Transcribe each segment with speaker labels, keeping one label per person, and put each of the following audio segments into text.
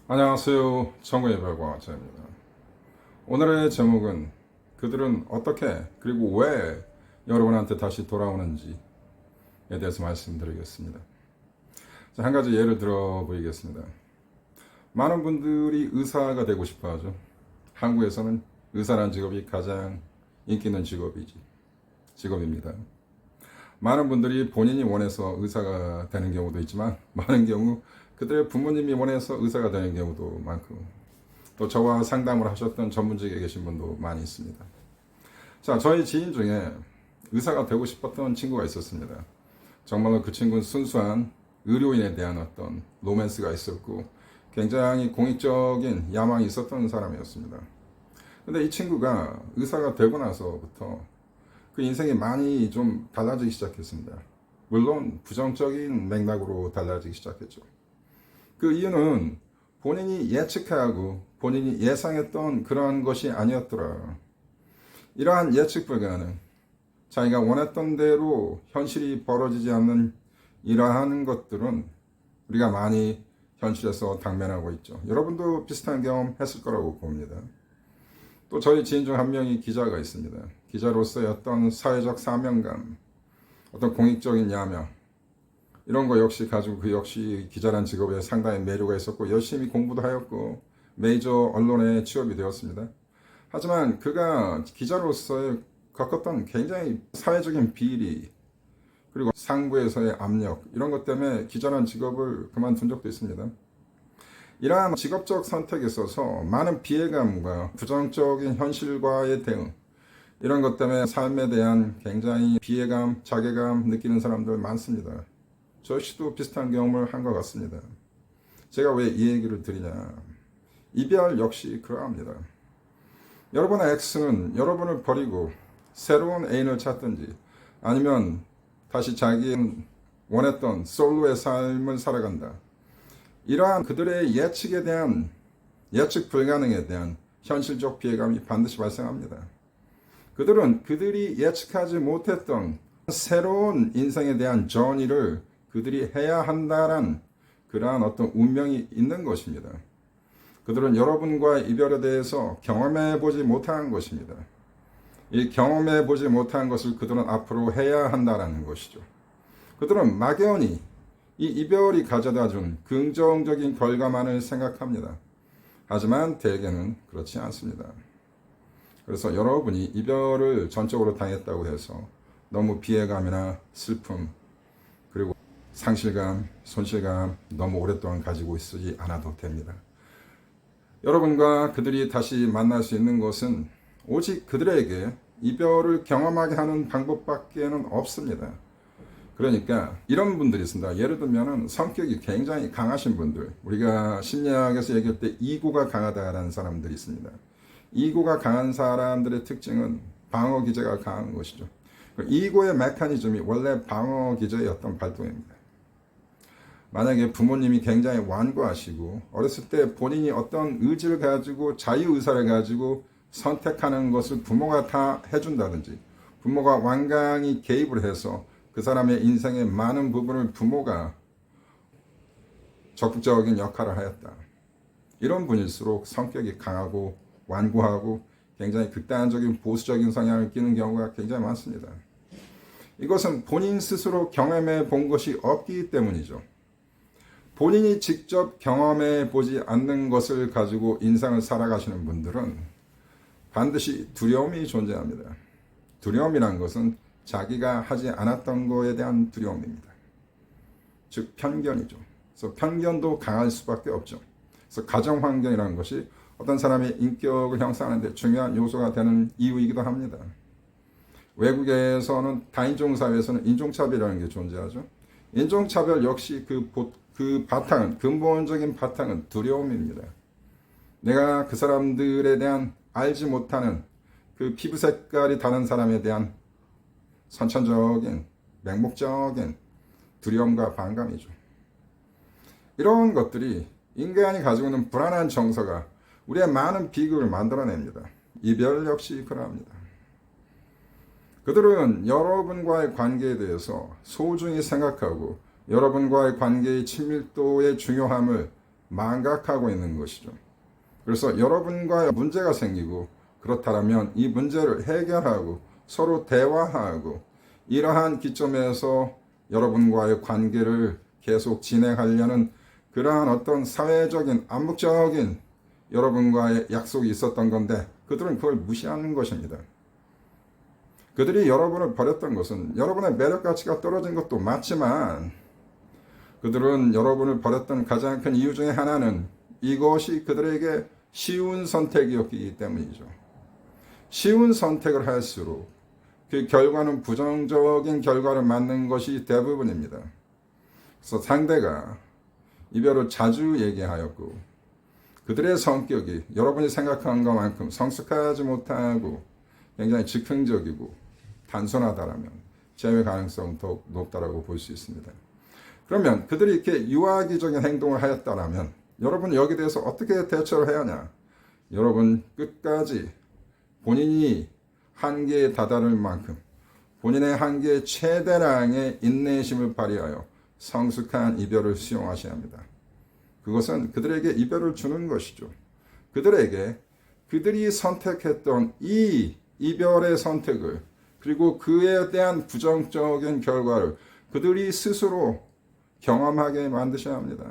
Speaker 1: 안녕하세요. 천국의 별과자입니다. 오늘의 제목은 그들은 어떻게 그리고 왜 여러분한테 다시 돌아오는지에 대해서 말씀드리겠습니다. 자, 한 가지 예를 들어 보이겠습니다. 많은 분들이 의사가 되고 싶어 하죠. 한국에서는 의사라는 직업이 가장 인기 있는 직업입니다. 많은 분들이 본인이 원해서 의사가 되는 경우도 있지만 많은 경우 그들의 부모님이 원해서 의사가 되는 경우도 많고 또 저와 상담을 하셨던 전문직에 계신 분도 많이 있습니다. 자, 저희 지인 중에 의사가 되고 싶었던 친구가 있었습니다. 정말로 그 친구는 순수한 의료인에 대한 어떤 로맨스가 있었고 굉장히 공익적인 야망이 있었던 사람이었습니다. 근데 이 친구가 의사가 되고 나서부터 그 인생이 많이 좀 달라지기 시작했습니다. 물론 부정적인 맥락으로 달라지기 시작했죠. 그 이유는 본인이 예측하고 본인이 예상했던 그러한 것이 아니었더라. 이러한 예측 불가능, 자기가 원했던 대로 현실이 벌어지지 않는 이러한 것들은 우리가 많이 현실에서 당면하고 있죠. 여러분도 비슷한 경험 했을 거라고 봅니다. 또 저희 지인 중 한 명이 기자가 있습니다. 기자로서의 어떤 사회적 사명감, 어떤 공익적인 야망, 이런 거 역시 가지고 그 역시 기자란 직업에 상당히 매료가 있었고 열심히 공부도 하였고 메이저 언론에 취업이 되었습니다. 하지만 그가 기자로서의 겪었던 굉장히 사회적인 비리 그리고 상부에서의 압력 이런 것 때문에 기자란 직업을 그만둔 적도 있습니다. 이러한 직업적 선택에 있어서 많은 피해감과 부정적인 현실과의 대응 이런 것 때문에 삶에 대한 굉장히 피해감, 자괴감 느끼는 사람들 많습니다. 저 역시도 비슷한 경험을 한 것 같습니다. 제가 왜 이 얘기를 드리냐. 이별 역시 그러합니다. 여러분의 X는 여러분을 버리고 새로운 애인을 찾든지 아니면 다시 자기 원했던 솔로의 삶을 살아간다. 이러한 그들의 예측에 대한 예측 불가능에 대한 현실적 피해감이 반드시 발생합니다. 그들은 그들이 예측하지 못했던 새로운 인생에 대한 전이를 그들이 해야 한다는 그러한 어떤 운명이 있는 것입니다. 그들은 여러분과의 이별에 대해서 경험해 보지 못한 것입니다. 이 경험해 보지 못한 것을 그들은 앞으로 해야 한다는 것이죠. 그들은 막연히 이 이별이 가져다 준 긍정적인 결과만을 생각합니다. 하지만 대개는 그렇지 않습니다. 그래서 여러분이 이별을 전적으로 당했다고 해서 너무 피해감이나 슬픔 그리고 상실감, 손실감 너무 오랫동안 가지고 있지 않아도 됩니다. 여러분과 그들이 다시 만날 수 있는 것은 오직 그들에게 이별을 경험하게 하는 방법밖에는 없습니다. 그러니까 이런 분들이 있습니다. 예를 들면 성격이 굉장히 강하신 분들, 우리가 심리학에서 얘기할 때 이고가 강하다라는 사람들이 있습니다. 이고가 강한 사람들의 특징은 방어 기제가 강한 것이죠. 이고의 메커니즘이 원래 방어 기제의 어떤 발동입니다. 만약에 부모님이 굉장히 완고하시고 어렸을 때 본인이 어떤 의지를 가지고 자유의사를 가지고 선택하는 것을 부모가 다 해준다든지 부모가 완강히 개입을 해서 그 사람의 인생의 많은 부분을 부모가 적극적인 역할을 하였다. 이런 분일수록 성격이 강하고 완고하고 굉장히 극단적인 보수적인 성향을 띠는 경우가 굉장히 많습니다. 이것은 본인 스스로 경험해 본 것이 없기 때문이죠. 본인이 직접 경험해 보지 않는 것을 가지고 인생을 살아가시는 분들은 반드시 두려움이 존재합니다. 두려움이란 것은 자기가 하지 않았던 것에 대한 두려움입니다. 즉 편견이죠. 그래서 편견도 강할 수밖에 없죠. 그래서 가정 환경이라는 것이 어떤 사람의 인격을 형성하는 데 중요한 요소가 되는 이유이기도 합니다. 외국에서는 다인종 사회에서는 인종차별이라는 게 존재하죠. 인종차별 역시 그 바탕은 근본적인 바탕은 두려움입니다. 내가 그 사람들에 대한 알지 못하는 그 피부 색깔이 다른 사람에 대한 선천적인 맹목적인 두려움과 반감이죠. 이런 것들이 인간이 가지고 있는 불안한 정서가 우리의 많은 비극을 만들어냅니다. 이별 역시 그러합니다. 그들은 여러분과의 관계에 대해서 소중히 생각하고 여러분과의 관계의 친밀도의 중요함을 망각하고 있는 것이죠. 그래서 여러분과 문제가 생기고 그렇다면 이 문제를 해결하고 서로 대화하고 이러한 기점에서 여러분과의 관계를 계속 진행하려는 그러한 어떤 사회적인 암묵적인 여러분과의 약속이 있었던 건데 그들은 그걸 무시하는 것입니다. 그들이 여러분을 버렸던 것은 여러분의 매력 가치가 떨어진 것도 맞지만 그들은 여러분을 버렸던 가장 큰 이유 중에 하나는 이것이 그들에게 쉬운 선택이었기 때문이죠. 쉬운 선택을 할수록 그 결과는 부정적인 결과를 맞는 것이 대부분입니다. 그래서 상대가 이별을 자주 얘기하였고 그들의 성격이 여러분이 생각한 것만큼 성숙하지 못하고 굉장히 즉흥적이고 단순하다라면 재회 가능성은 더욱 높다라고 볼 수 있습니다. 그러면 그들이 이렇게 유아기적인 행동을 하였다라면 여러분 여기에 대해서 어떻게 대처를 해야 하냐? 여러분 끝까지 본인이 한계에 다다를 만큼 본인의 한계의 최대량의 인내심을 발휘하여 성숙한 이별을 수용하셔야 합니다. 그것은 그들에게 이별을 주는 것이죠. 그들에게 그들이 선택했던 이 이별의 선택을 그리고 그에 대한 부정적인 결과를 그들이 스스로 경험하게 만드셔야 합니다.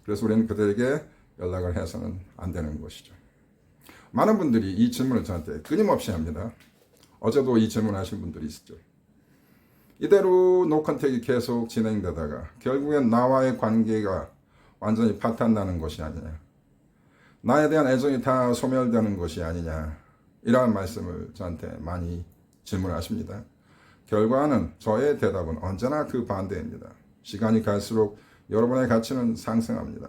Speaker 1: 그래서 우리는 그들에게 연락을 해서는 안 되는 것이죠. 많은 분들이 이 질문을 저한테 끊임없이 합니다. 어제도 이 질문하신 분들이 있었죠. 이대로 노컨택이 계속 진행되다가 결국엔 나와의 관계가 완전히 파탄나는 것이 아니냐. 나에 대한 애정이 다 소멸되는 것이 아니냐. 이러한 말씀을 저한테 많이 질문하십니다. 결과는 저의 대답은 언제나 그 반대입니다. 시간이 갈수록 여러분의 가치는 상승합니다.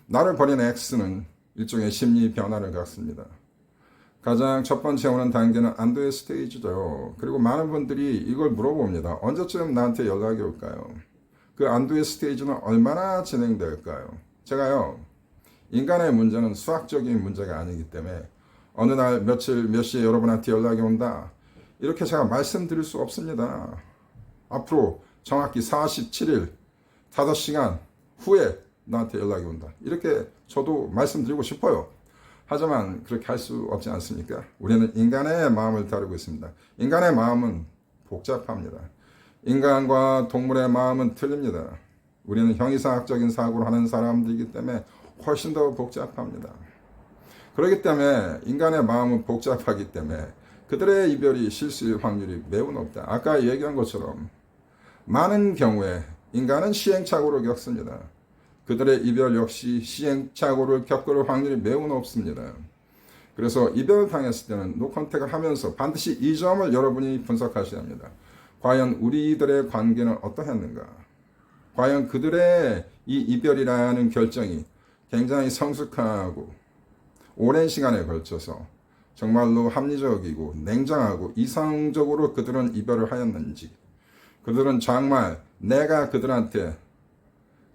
Speaker 1: 나를 버린 X는 일종의 심리 변화를 갖습니다. 가장 첫 번째 오는 단계는 안도의 스테이지죠. 그리고 많은 분들이 이걸 물어봅니다. 언제쯤 나한테 연락이 올까요? 그 안도의 스테이지는 얼마나 진행될까요? 제가요, 인간의 문제는 수학적인 문제가 아니기 때문에 어느 날 며칠 몇 시에 여러분한테 연락이 온다. 이렇게 제가 말씀드릴 수 없습니다. 앞으로 정확히 47일, 5시간 후에 나한테 연락이 온다. 이렇게 저도 말씀드리고 싶어요. 하지만 그렇게 할 수 없지 않습니까? 우리는 인간의 마음을 다루고 있습니다. 인간의 마음은 복잡합니다. 인간과 동물의 마음은 틀립니다. 우리는 형이상학적인 사고를 하는 사람들이기 때문에 훨씬 더 복잡합니다. 그렇기 때문에 인간의 마음은 복잡하기 때문에 그들의 이별이 실수일 확률이 매우 높다. 아까 얘기한 것처럼 많은 경우에 인간은 시행착오를 겪습니다. 그들의 이별 역시 시행착오를 겪을 확률이 매우 높습니다. 그래서 이별을 당했을 때는 노컨택을 하면서 반드시 이 점을 여러분이 분석하셔야 합니다. 과연 우리들의 관계는 어떠했는가? 과연 그들의 이 이별이라는 결정이 굉장히 성숙하고 오랜 시간에 걸쳐서 정말로 합리적이고 냉정하고 이성적으로 그들은 이별을 하였는지, 그들은 정말 내가 그들한테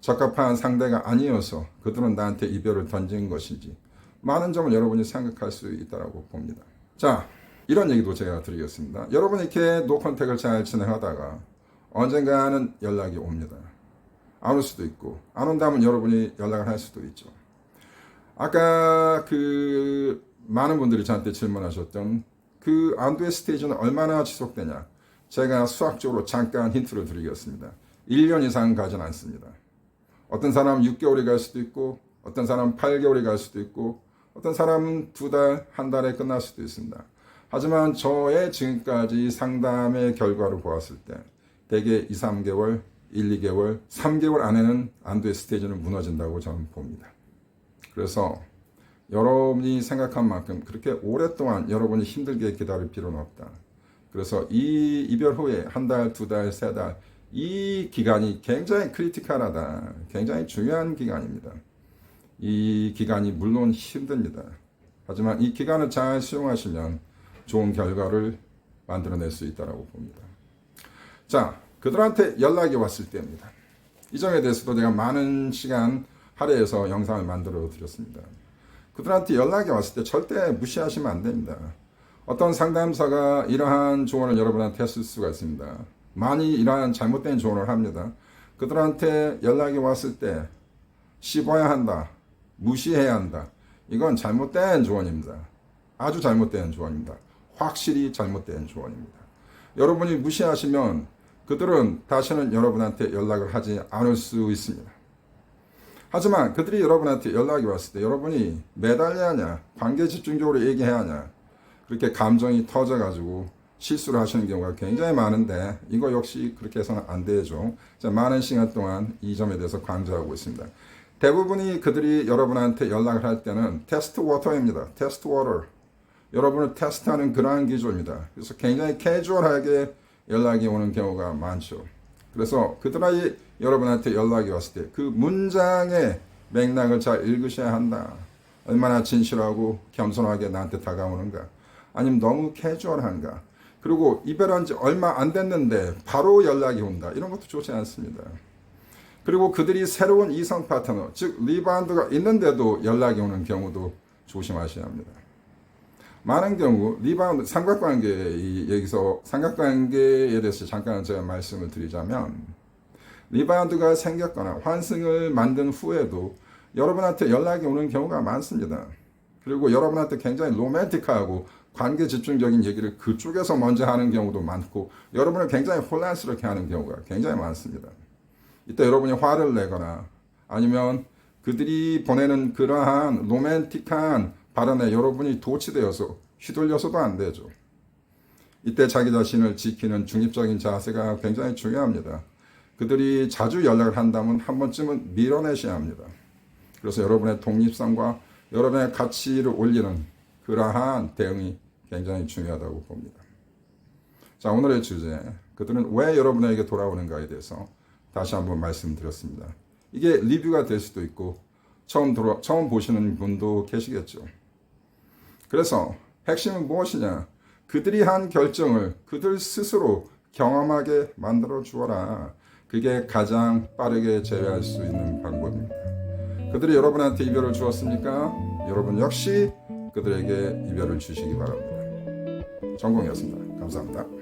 Speaker 1: 적합한 상대가 아니어서 그들은 나한테 이별을 던진 것인지 많은 점을 여러분이 생각할 수 있다고 봅니다. 자, 이런 얘기도 제가 드리겠습니다. 여러분이 이렇게 노컨택을 잘 진행하다가 언젠가는 연락이 옵니다. 안 올 수도 있고 안 온다면 여러분이 연락을 할 수도 있죠. 아까 그 많은 분들이 저한테 질문하셨던 그 안도의 스테이지는 얼마나 지속되냐. 제가 수학적으로 잠깐 힌트를 드리겠습니다. 1년 이상 가진 않습니다. 어떤 사람은 6개월이 갈 수도 있고 어떤 사람은 8개월이 갈 수도 있고 어떤 사람은 2달, 한 달에 끝날 수도 있습니다. 하지만 저의 지금까지 상담의 결과를 보았을 때 대개 2, 3개월, 1, 2개월, 3개월 안에는 안도의 스테이지는 무너진다고 저는 봅니다. 그래서 여러분이 생각한 만큼 그렇게 오랫동안 여러분이 힘들게 기다릴 필요는 없다. 그래서 이 이별 후에 한 달, 2달, 3달 이 기간이 굉장히 크리티컬하다. 굉장히 중요한 기간입니다. 이 기간이 물론 힘듭니다. 하지만 이 기간을 잘 수용하시면 좋은 결과를 만들어낼 수 있다고 봅니다. 자, 그들한테 연락이 왔을 때입니다. 이 점에 대해서도 제가 많은 시간 할애해서 영상을 만들어 드렸습니다. 그들한테 연락이 왔을 때 절대 무시하시면 안 됩니다. 어떤 상담사가 이러한 조언을 여러분한테 했을 수가 있습니다. 많이 이러한 잘못된 조언을 합니다. 그들한테 연락이 왔을 때 씹어야 한다, 무시해야 한다. 이건 잘못된 조언입니다. 아주 잘못된 조언입니다. 확실히 잘못된 조언입니다. 여러분이 무시하시면 그들은 다시는 여러분한테 연락을 하지 않을 수 있습니다. 하지만 그들이 여러분한테 연락이 왔을 때 여러분이 매달려야 하냐, 관계 집중적으로 얘기해야 하냐, 그렇게 감정이 터져가지고 실수를 하시는 경우가 굉장히 많은데 이거 역시 그렇게 해서는 안 되죠. 많은 시간 동안 이 점에 대해서 강조하고 있습니다. 대부분이 그들이 여러분한테 연락을 할 때는 테스트 워터입니다. 테스트 워터. 여러분을 테스트하는 그러한 기조입니다. 그래서 굉장히 캐주얼하게 연락이 오는 경우가 많죠. 그래서 그들이 여러분한테 연락이 왔을 때 그 문장의 맥락을 잘 읽으셔야 한다. 얼마나 진실하고 겸손하게 나한테 다가오는가. 아니면 너무 캐주얼한가. 그리고 이별한 지 얼마 안 됐는데 바로 연락이 온다. 이런 것도 좋지 않습니다. 그리고 그들이 새로운 이성 파트너, 즉 리바운드가 있는데도 연락이 오는 경우도 조심하셔야 합니다. 많은 경우 리바운드, 여기서 삼각관계에 대해서 잠깐 제가 말씀을 드리자면 리바운드가 생겼거나 환승을 만든 후에도 여러분한테 연락이 오는 경우가 많습니다. 그리고 여러분한테 굉장히 로맨틱하고 관계 집중적인 얘기를 그쪽에서 먼저 하는 경우도 많고 여러분을 굉장히 혼란스럽게 하는 경우가 굉장히 많습니다. 이때 여러분이 화를 내거나 아니면 그들이 보내는 그러한 로맨틱한 발언에 여러분이 도취되어서 휘둘려서도 안 되죠. 이때 자기 자신을 지키는 중립적인 자세가 굉장히 중요합니다. 그들이 자주 연락을 한다면 한 번쯤은 밀어내셔야 합니다. 그래서 여러분의 독립성과 여러분의 가치를 올리는 그러한 대응이 굉장히 중요하다고 봅니다. 자, 오늘의 주제, 그들은 왜 여러분에게 돌아오는가에 대해서 다시 한번 말씀드렸습니다. 이게 리뷰가 될 수도 있고 처음 보시는 분도 계시겠죠. 그래서 핵심은 무엇이냐? 그들이 한 결정을 그들 스스로 경험하게 만들어 주어라. 그게 가장 빠르게 제외할 수 있는 방법입니다. 그들이 여러분한테 이별을 주었습니까? 여러분 역시 그들에게 이별을 주시기 바랍니다. 정공이었습니다. 감사합니다.